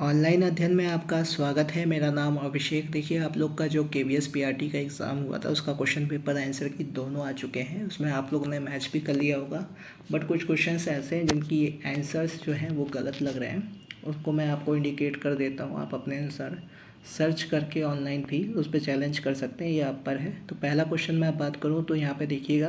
Online अध्ययन में आपका स्वागत है। मेरा नाम अभिषेक। देखिए, आप लोग का जो केवीएस पीआरटी का एग्ज़ाम हुआ था उसका क्वेश्चन पेपर आंसर की दोनों आ चुके हैं। उसमें आप लोगों ने मैच भी कर लिया होगा, बट कुछ क्वेश्चंस ऐसे हैं जिनकी आंसर्स जो हैं वो गलत लग रहे हैं। उसको मैं आपको इंडिकेट कर देता हूँ। आप अपने अनुसार सर्च करके ऑनलाइन भी उस पर चैलेंज कर सकते हैं, ये आप पर है। तो पहला क्वेश्चन मैं बात करूँ तो यहाँ पे देखिएगा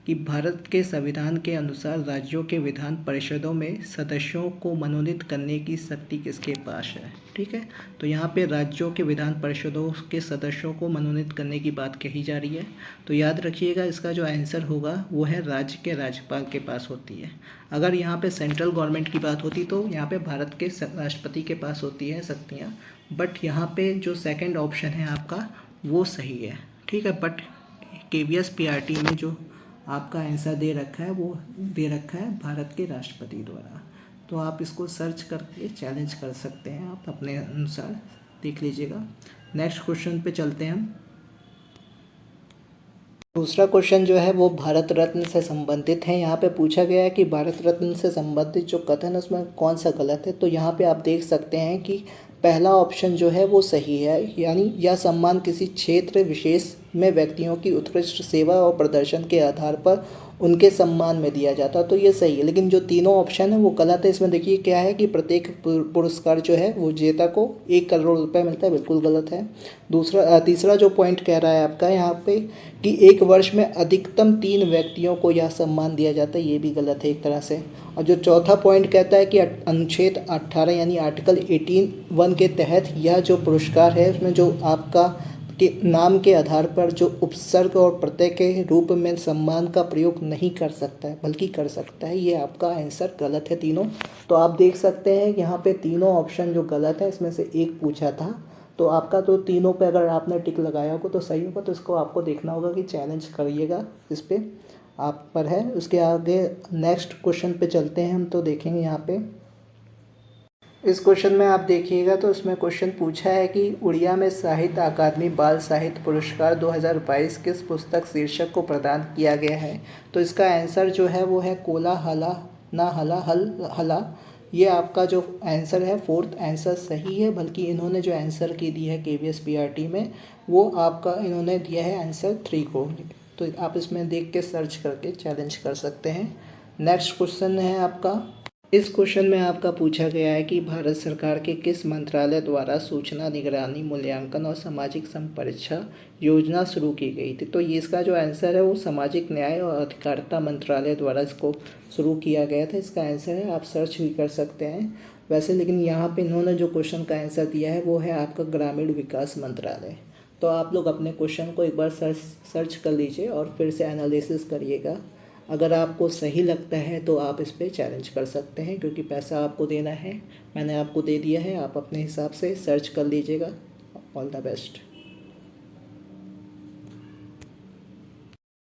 कि भारत के संविधान के अनुसार राज्यों के विधान परिषदों में सदस्यों को मनोनीत करने की शक्ति किसके पास है। ठीक है, तो यहाँ पे राज्यों के विधान परिषदों के सदस्यों को मनोनीत करने की बात कही जा रही है। तो याद रखिएगा, इसका जो आंसर होगा वो है राज्य के राज्यपाल के पास होती है। अगर यहाँ पे सेंट्रल गवर्नमेंट की बात होती तो यहाँ पे भारत के राष्ट्रपति के पास होती है शक्तियाँ, बट यहाँ पे जो सेकंड ऑप्शन है आपका वो सही है। ठीक है, बट केवीएस पीआरटी में जो आपका आंसर दे रखा है वो दे रखा है भारत के राष्ट्रपति द्वारा। तो आप इसको सर्च करके चैलेंज कर सकते हैं, आप अपने अनुसार देख लीजिएगा। नेक्स्ट क्वेश्चन पे चलते हैं हम। दूसरा क्वेश्चन जो है वो भारत रत्न से संबंधित है। यहाँ पे पूछा गया है कि भारत रत्न से संबंधित जो कथन है उसमें कौन सा गलत है। तो यहाँ पे आप देख सकते हैं कि पहला ऑप्शन जो है वो सही है, यानी यह सम्मान किसी क्षेत्र विशेष में व्यक्तियों की उत्कृष्ट सेवा और प्रदर्शन के आधार पर उनके सम्मान में दिया जाता, तो ये सही है। लेकिन जो तीनों ऑप्शन है वो गलत है। इसमें देखिए क्या है कि प्रत्येक पुरस्कार जो है वो विजेता को 1 करोड़ रुपए मिलता है, बिल्कुल गलत है। तीसरा जो पॉइंट कह रहा है आपका यहाँ पे कि एक वर्ष में अधिकतम 3 व्यक्तियों को यह सम्मान दिया जाता है, ये भी गलत है एक तरह से। और जो चौथा पॉइंट कहता है कि अनुच्छेद 18 यानी आर्टिकल 18(1) के तहत यह जो पुरस्कार है उसमें जो आपका के नाम के आधार पर जो उपसर्ग और प्रत्यय के रूप में सम्मान का प्रयोग नहीं कर सकता है, बल्कि कर सकता है। ये आपका आंसर गलत है तीनों। तो आप देख सकते हैं यहाँ पे तीनों ऑप्शन जो गलत है, इसमें से एक पूछा था तो आपका तो तीनों पे अगर आपने टिक लगाया होगा तो सही होगा। तो इसको आपको देखना होगा कि चैलेंज करिएगा, इस पर आप पर है। उसके आगे नेक्स्ट क्वेश्चन पे चलते हैं हम। तो देखेंगे यहाँ पे इस क्वेश्चन में आप देखिएगा तो इसमें क्वेश्चन पूछा है कि उड़िया में साहित्य अकादमी बाल साहित्य पुरस्कार 2022 किस पुस्तक शीर्षक को प्रदान किया गया है। तो इसका आंसर जो है वो है कोला हला ना हला हल हला। ये आपका जो आंसर है फोर्थ आंसर सही है, बल्कि इन्होंने जो आंसर की दी है केवीएस पीआरटी में वो आपका इन्होंने दिया है आंसर 3 को। तो आप इसमें देख के सर्च करके चैलेंज कर सकते हैं। नेक्स्ट क्वेश्चन है आपका। इस क्वेश्चन में आपका पूछा गया है कि भारत सरकार के किस मंत्रालय द्वारा सूचना निगरानी मूल्यांकन और सामाजिक संपरीक्षा योजना शुरू की गई थी। तो ये इसका जो आंसर है वो सामाजिक न्याय और अधिकारिता मंत्रालय द्वारा इसको शुरू किया गया था। इसका आंसर है, आप सर्च भी कर सकते हैं वैसे, लेकिन यहाँ पे इन्होंने जो क्वेश्चन का आंसर दिया है वो है आपका ग्रामीण विकास मंत्रालय। तो आप लोग अपने क्वेश्चन को एक बार सर्च कर लीजिए और फिर से एनालिसिस करिएगा। अगर आपको सही लगता है तो आप इस पर चैलेंज कर सकते हैं, क्योंकि पैसा आपको देना है। मैंने आपको दे दिया है, आप अपने हिसाब से सर्च कर लीजिएगा। All the best.